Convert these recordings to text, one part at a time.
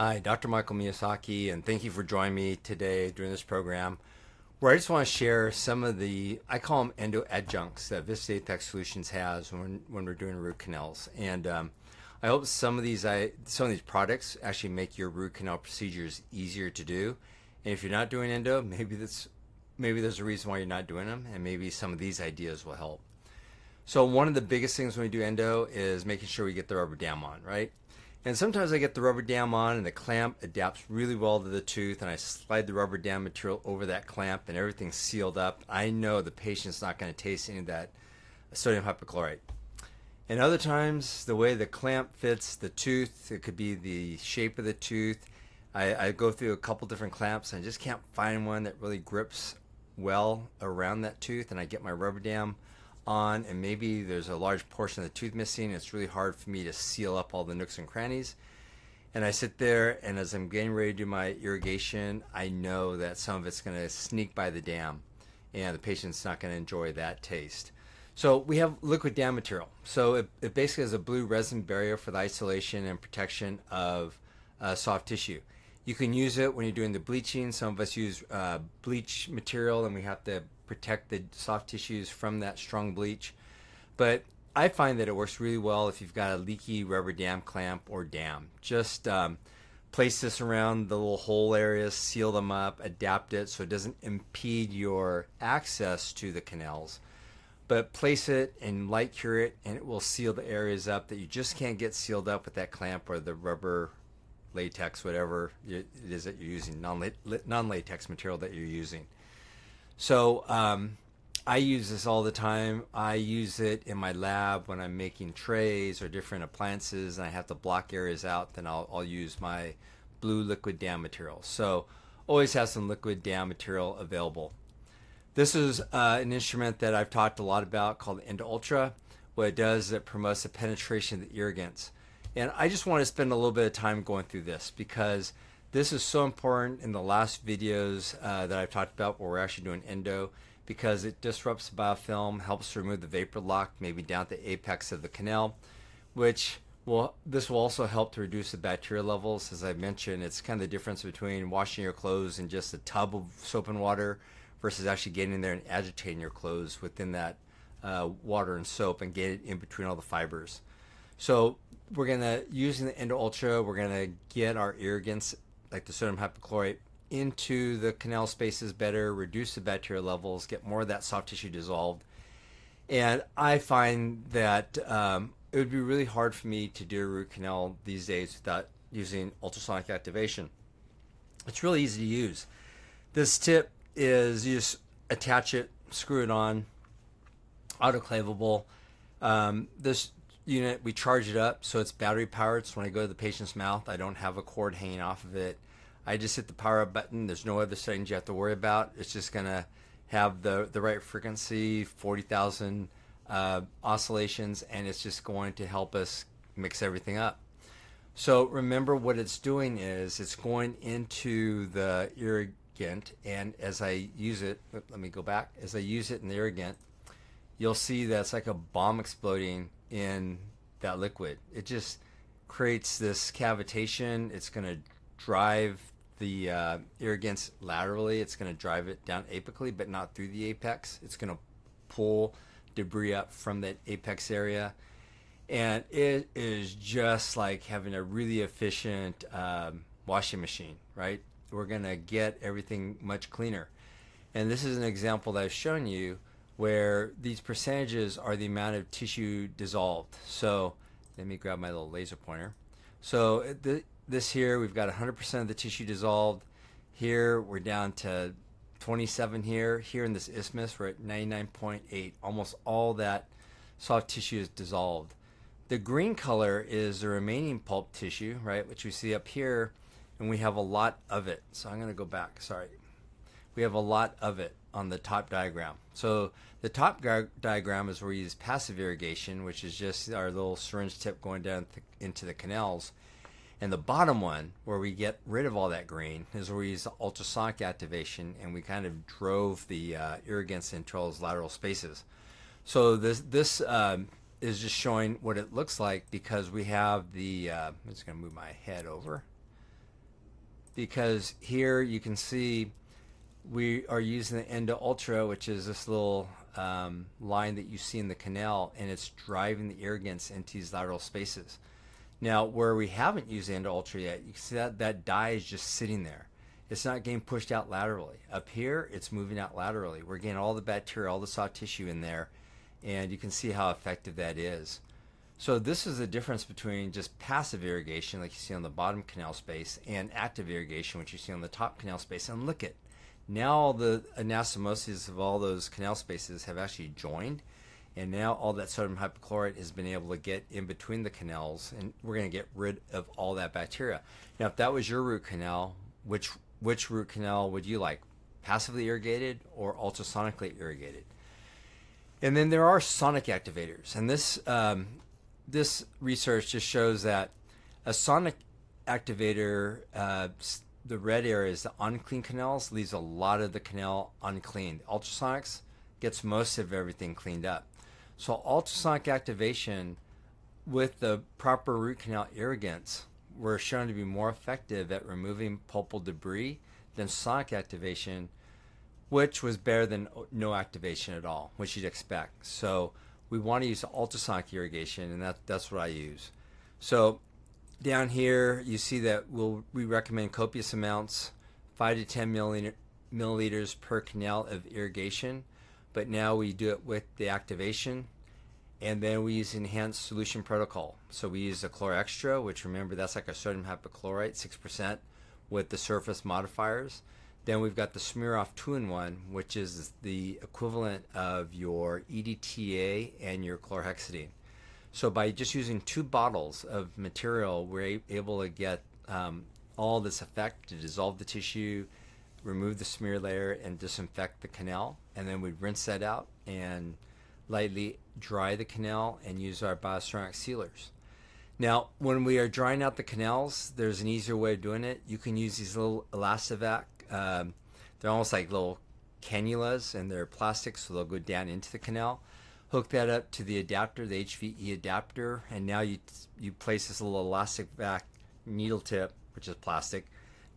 Hi, Dr. Michael Miyazaki, and thank you for joining me today during this program where I just want to share some of the, I call them endo-adjuncts that VistaTech Solutions has when we're doing root canals. And I hope some of these products actually make your root canal procedures easier to do. And if you're not doing endo, maybe there's a reason why you're not doing them, and maybe some of these ideas will help. So one of the biggest things when we do endo is making sure we get the rubber dam on, right? And sometimes I get the rubber dam on and the clamp adapts really well to the tooth, and I slide the rubber dam material over that clamp and everything's sealed up. I know the patient's not going to taste any of that sodium hypochlorite. And other times, the way the clamp fits the tooth, it could be the shape of the tooth. I go through a couple different clamps and I just can't find one that really grips well around that tooth, and I get my rubber dam on, and maybe there's a large portion of the tooth missing. It's really hard for me to seal up all the nooks and crannies. And I sit there, and as I'm getting ready to do my irrigation, I know that some of it's going to sneak by the dam, and the patient's not going to enjoy that taste. So we have liquid dam material. So it basically has a blue resin barrier for the isolation and protection of soft tissue. You can use it when you're doing the bleaching. Some of us use bleach material, and we have to protect the soft tissues from that strong bleach. But I find that it works really well if you've got a leaky rubber dam clamp or dam. Just place this around the little hole areas, seal them up, adapt it so it doesn't impede your access to the canals. But place it and light cure it, and it will seal the areas up that you just can't get sealed up with that clamp or the rubber latex, whatever it is that you're using, non-latex material that you're using. So I use this all the time. I use it in my lab when I'm making trays or different appliances and I have to block areas out, then I'll use my blue liquid dam material. So always have some liquid dam material available. This is an instrument that I've talked a lot about called Endo-Ultra. What it does is it promotes the penetration of the irrigants. And I just want to spend a little bit of time going through this because this is so important in the last videos that I've talked about where we're actually doing endo, because it disrupts the biofilm, helps remove the vapor lock, maybe down at the apex of the canal, this will also help to reduce the bacteria levels. As I mentioned, it's kind of the difference between washing your clothes in just a tub of soap and water versus actually getting in there and agitating your clothes within that water and soap and get it in between all the fibers. So we're gonna, using the Endo-Ultra, we're gonna get our irrigants like the sodium hypochlorite into the canal spaces better, reduce the bacteria levels, get more of that soft tissue dissolved. And I find that it would be really hard for me to do a root canal these days without using ultrasonic activation. It's really easy to use. This tip is you just attach it, screw it on, autoclavable. This unit, we charge it up so it's battery powered, so when I go to the patient's mouth I don't have a cord hanging off of it. I just hit the power up button. There's no other settings you have to worry about. It's just gonna have the right frequency, 40,000 oscillations, and it's just going to help us mix everything up. So remember what it's doing is it's going into the irrigant, and as I use it, let me go back, as I use it in the irrigant, you'll see that it's like a bomb exploding in that liquid. It just creates this cavitation. It's going to drive the irrigants laterally. It's going to drive it down apically, but not through the apex. It's going to pull debris up from that apex area. And it is just like having a really efficient washing machine, right? We're going to get everything much cleaner. And this is an example that I've shown you where these percentages are the amount of tissue dissolved. So let me grab my little laser pointer. So this here, we've got 100% of the tissue dissolved. Here, we're down to 27 here. Here in this isthmus, we're at 99.8. Almost all that soft tissue is dissolved. The green color is the remaining pulp tissue, right, which we see up here, and we have a lot of it. So I'm going to go back, sorry. We have a lot of it on the top diagram. So the top diagram is where we use passive irrigation, which is just our little syringe tip going down into the canals. And the bottom one, where we get rid of all that green, is where we use the ultrasonic activation, and we kind of drove the irrigants into those lateral spaces. So this is just showing what it looks like because we have the, I'm just going to move my head over. because here you can see we are using the Endo-Ultra, which is this little line that you see in the canal, and it's driving the irrigants into these lateral spaces. Now, where we haven't used the Endo-Ultra yet, you can see that dye is just sitting there. It's not getting pushed out laterally. Up here, it's moving out laterally. We're getting all the bacteria, all the soft tissue in there, and you can see how effective that is. So this is the difference between just passive irrigation, like you see on the bottom canal space, and active irrigation, which you see on the top canal space. And look at, now all the anastomoses of all those canal spaces have actually joined, and now all that sodium hypochlorite has been able to get in between the canals, and we're going to get rid of all that bacteria. Now, if that was your root canal, which root canal would you like? Passively irrigated or ultrasonically irrigated? And then there are sonic activators, and this research just shows that a sonic activator, the red areas, the unclean canals, leaves a lot of the canal unclean. Ultrasonics gets most of everything cleaned up. So ultrasonic activation with the proper root canal irrigants were shown to be more effective at removing pulpal debris than sonic activation, which was better than no activation at all, which you'd expect. So we want to use ultrasonic irrigation, and that's what I use. So down here, you see that we recommend copious amounts, 5 to 10 milliliters per canal of irrigation, but now we do it with the activation, and then we use enhanced solution protocol. So we use the Chlor Extra, which remember that's like a sodium hypochlorite, 6%, with the surface modifiers. Then we've got the Smear Off 2-in-1, which is the equivalent of your EDTA and your chlorhexidine. So by just using 2 bottles of material, we're able to get all this effect to dissolve the tissue, remove the smear layer, and disinfect the canal. And then we'd rinse that out and lightly dry the canal and use our bioceramic sealers. Now, when we are drying out the canals, there's an easier way of doing it. You can use these little Elastovac. They're almost like little cannulas, and they're plastic, so they'll go down into the canal. Hook that up to the adapter, the HVE adapter, and now you place this little Elastovac needle tip, which is plastic,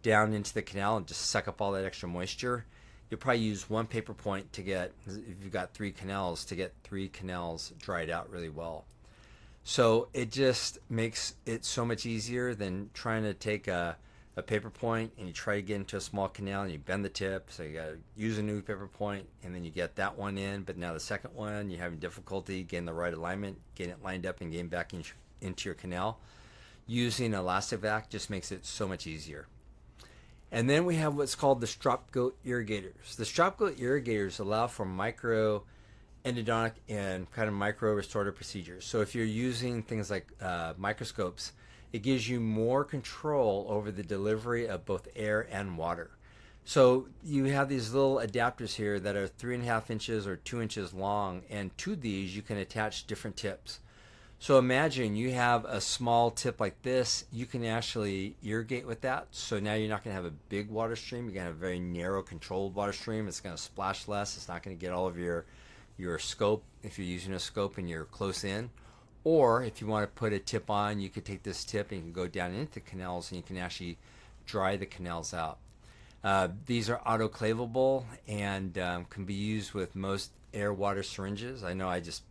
down into the canal and just suck up all that extra moisture. You'll probably use 1 paper point to get, if you've got 3 canals, to get 3 canals dried out really well. So it just makes it so much easier than trying to take a paper point and you try to get into a small canal and you bend the tip, so you got to use a new paper point, and then you get that one in, but now the second one you're having difficulty getting the right alignment, getting it lined up and getting back into your canal. Using Elastovac just makes it so much easier. And then we have what's called the strop goat irrigators. The strop goat irrigators allow for micro endodontic and kind of micro restorative procedures. So if you're using things like microscopes, it gives you more control over the delivery of both air and water. So you have these little adapters here that are 3.5 inches or 2 inches long, and to these you can attach different tips. So imagine you have a small tip like this, you can actually irrigate with that. So now you're not going to have a big water stream, you're going to have a very narrow controlled water stream. It's going to splash less, it's not going to get all of your scope if you're using a scope and you're close in. Or if you want to put a tip on, you could take this tip and you can go down into the canals and you can actually dry the canals out. These are autoclavable and can be used with most air water syringes. I know I just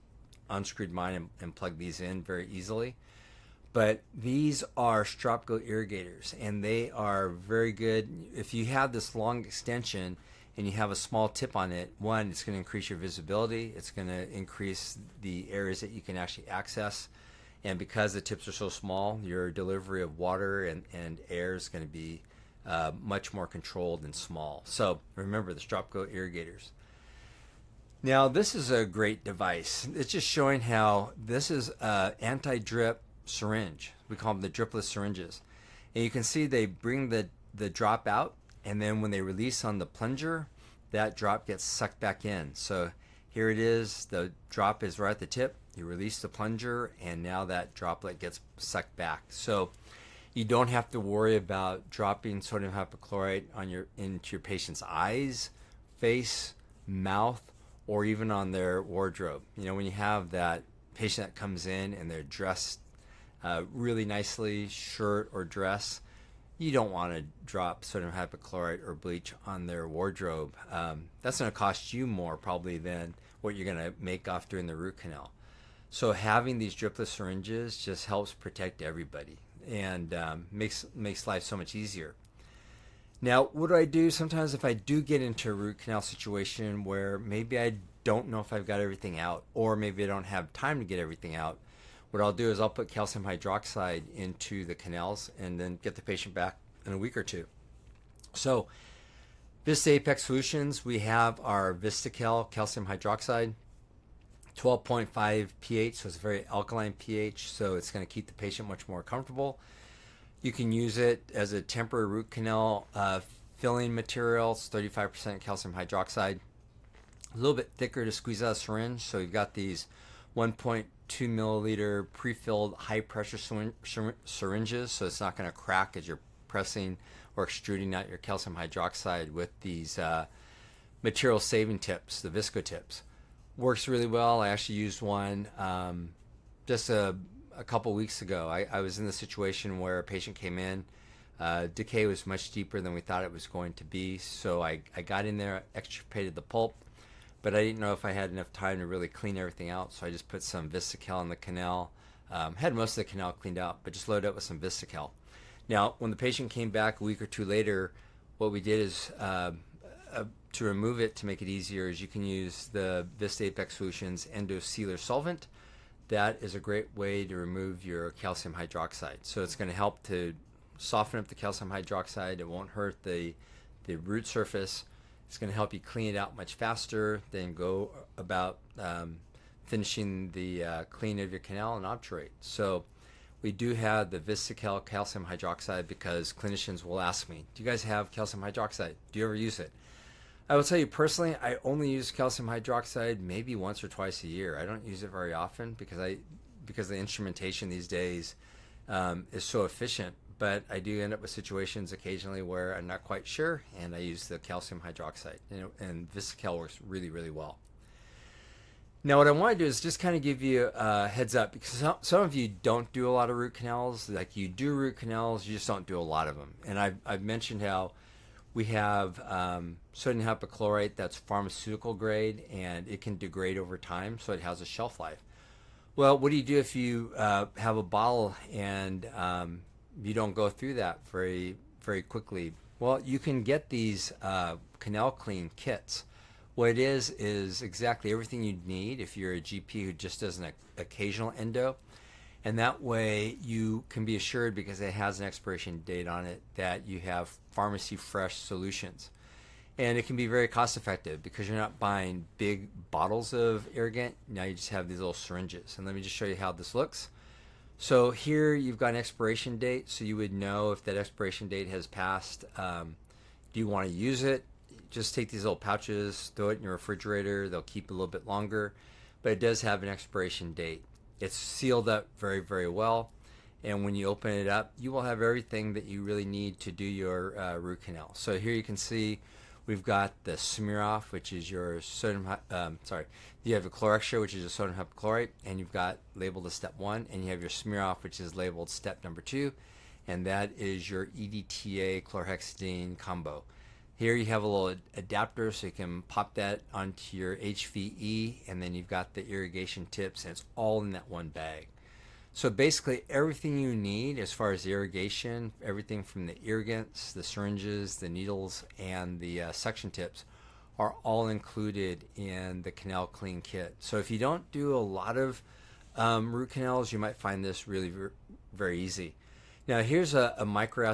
unscrewed mine and plugged these in very easily. But these are strop goat irrigators, and they are very good. If you have this long extension and you have a small tip on it, one, it's going to increase your visibility. It's going to increase the areas that you can actually access. And because the tips are so small, your delivery of water and air is going to be much more controlled and small. So remember the strop goat irrigators. Now, this is a great device. It's just showing how this is an anti-drip syringe. We call them the Dripless syringes. And you can see they bring the drop out, and then when they release on the plunger, that drop gets sucked back in. So here it is, the drop is right at the tip, you release the plunger, and now that droplet gets sucked back. So you don't have to worry about dropping sodium hypochlorite into your patient's eyes, face, mouth, or even on their wardrobe. You know, when you have that patient that comes in and they're dressed really nicely, shirt or dress, you don't want to drop sodium hypochlorite or bleach on their wardrobe. That's going to cost you more probably than what you're going to make off doing the root canal. So having these dripless syringes just helps protect everybody and makes life so much easier. Now, what do I do sometimes if I do get into a root canal situation where maybe I don't know if I've got everything out, or maybe I don't have time to get everything out? What I'll do is I'll put calcium hydroxide into the canals and then get the patient back in a week or two. So VistaTech Solutions, we have our VistaCal calcium hydroxide, 12.5 pH, so it's a very alkaline pH, so it's going to keep the patient much more comfortable. You can use it as a temporary root canal filling material. It's 35% calcium hydroxide, a little bit thicker to squeeze out a syringe. So you've got these 1.2 milliliter pre-filled high pressure syringes, so it's not going to crack as you're pressing or extruding out your calcium hydroxide with these material saving tips, the visco tips. Works really well. I actually used one just a couple weeks ago. I was in the situation where a patient came in. Decay was much deeper than we thought it was going to be, so I got in there, extirpated the pulp, but I didn't know if I had enough time to really clean everything out, so I just put some VistaCal in the canal. Had most of the canal cleaned out, but just loaded it with some VistaCal. Now, when the patient came back a week or two later, what we did is to remove it, to make it easier, is you can use the VistaTech Solutions Endo-Sealer solvent. That is a great way to remove your calcium hydroxide. So it's going to help to soften up the calcium hydroxide. It won't hurt the root surface. It's going to help you clean it out much faster, then go about finishing the clean of your canal and obturate. So we do have the VistaCal calcium hydroxide because clinicians will ask me, do you guys have calcium hydroxide? Do you ever use it? I will tell you personally, I only use calcium hydroxide maybe once or twice a year. I don't use it very often because the instrumentation these days is so efficient. But I do end up with situations occasionally where I'm not quite sure, and I use the calcium hydroxide. And VistaCal works really, really well. Now, what I want to do is just kind of give you a heads up, because some of you don't do a lot of root canals. Like, you do root canals, you just don't do a lot of them. And I've mentioned how we have sodium hypochlorite that's pharmaceutical grade, and it can degrade over time, so it has a shelf life. Well, what do you do if you have a bottle and you don't go through that very, very quickly? Well, you can get these canal clean kits. What it is exactly everything you need if you're a GP who just does an occasional endo. And that way you can be assured, because it has an expiration date on it, that you have pharmacy fresh solutions. And it can be very cost effective because you're not buying big bottles of irrigant. Now you just have these little syringes. And let me just show you how this looks. So here you've got an expiration date, so you would know if that expiration date has passed. Do you want to use it? Just take these little pouches, throw it in your refrigerator. They'll keep a little bit longer, but it does have an expiration date. It's sealed up very, very well, and when you open it up, you will have everything that you really need to do your root canal. So here you can see we've got the smear off, which is your sodium. You have a chlorextra, which is a sodium hypochlorite, and you've got labeled as step 1, and you have your smear off, which is labeled step number 2, and that is your EDTA chlorhexidine combo. Here you have a little adapter, so you can pop that onto your HVE, and then you've got the irrigation tips, and it's all in that one bag. So basically everything you need as far as irrigation, everything from the irrigants, the syringes, the needles, and the suction tips are all included in the Canal Clean Kit. So if you don't do a lot of root canals, you might find this really very easy. Now here's a micro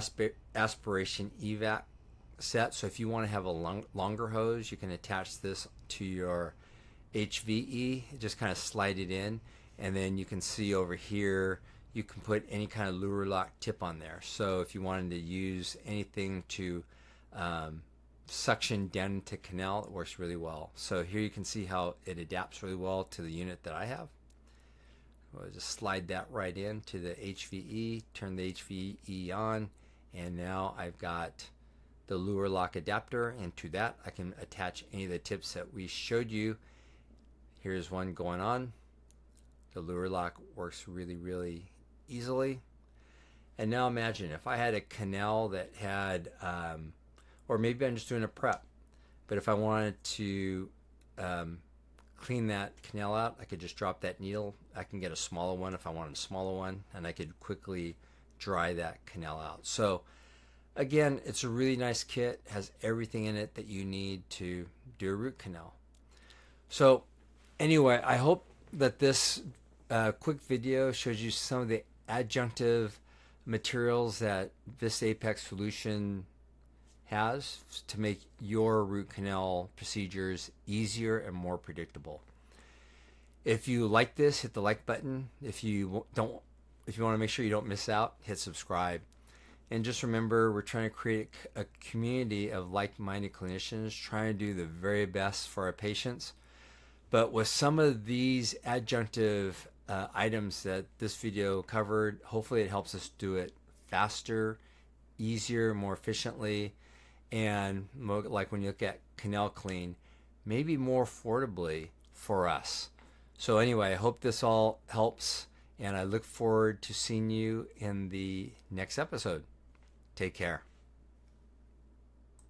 aspiration evac set. So if you want to have a longer hose, you can attach this to your HVE, just kind of slide it in, and then you can see over here you can put any kind of lure lock tip on there. So if you wanted to use anything to suction down into canal, it works really well. So here you can see how it adapts really well to the unit that I have. We'll just slide that right into the HVE, turn the HVE on, and now I've got the lure lock adapter, and to that I can attach any of the tips that we showed you. Here's one going on. The lure lock works really, really easily. And now imagine if I had a canal that had, or maybe I'm just doing a prep, but if I wanted to clean that canal out, I could just drop that needle. I can get a smaller one if I wanted a smaller one, and I could quickly dry that canal out. So again, it's a really nice kit, has everything in it that you need to do a root canal. So anyway, I hope that this quick video shows you some of the adjunctive materials that VistaTech Solution has to make your root canal procedures easier and more predictable. If you like this, hit the like button. If you want to make sure you don't miss out, hit subscribe. And just remember, we're trying to create a community of like-minded clinicians trying to do the very best for our patients. But with some of these adjunctive items that this video covered, hopefully it helps us do it faster, easier, more efficiently, and more, like when you look at canal clean, maybe more affordably for us. So anyway, I hope this all helps, and I look forward to seeing you in the next episode. Take care.